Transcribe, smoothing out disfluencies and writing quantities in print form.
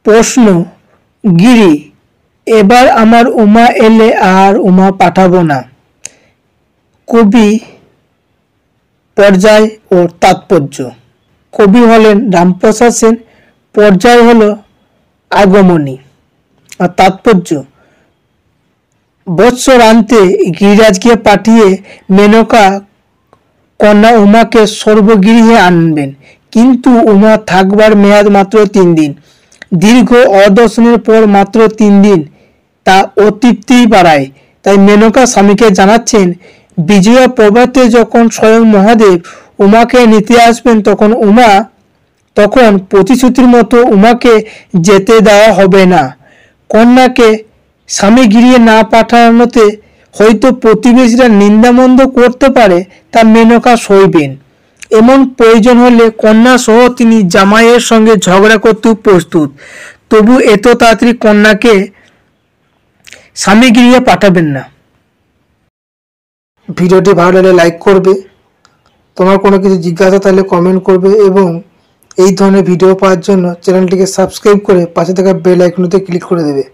প্রশ্ন, গিরি, এবার আমার উমা এলে আর উমা পাঠাবো না। কবি, পর্যায় ও তাৎপর্য। কবি হলেন রামপ্রসাদ সেন, পর্যায় হল আগমনী, আর তাৎপর্য, বৎসরান্তে গিরিরাজকে পাঠিয়ে মেনকা কন্যা উমাকে সর্বগৃহে আনবেন, কিন্তু উমা থাকবার মেয়াদ মাত্র 3 দিন। দীর্ঘ অদর্শনের পর মাত্র 3 দিন, তা অতৃপ্তি বাড়ায়। তাই মেনকা স্বামীকে জানাচ্ছেন, বিজয়া প্রভাতে যখন স্বয়ং মহাদেব উমাকে নিতে আসবেন তখন প্রতিশ্রুতির মতো উমাকে যেতে দেওয়া হবে না। কন্যাকে স্বামী গৃহে না পাঠানোতে হয়তো প্রতিবেশীরা নিন্দামন্দ করতে পারে, তা মেনকা সইবেন। এমন প্রয়োজন হলে কন্যা সহ তিনি জামাইয়ের সঙ্গে ঝগড়া করতেও প্রস্তুত, তবু এত তাড়াতাড়ি কন্যাকে স্বামী গৃহে পাঠাবেন না। ভিডিওটি ভালো লাগলে লাইক করবে, তোমার কোনো কিছু জিজ্ঞাসা থাকলে কমেন্ট করবে, এবং এই ধরনের ভিডিও পাওয়ার জন্য চ্যানেলটিকে সাবস্ক্রাইব করে পাশে থাকা বেল আইকনটিতে ক্লিক করে দেবে।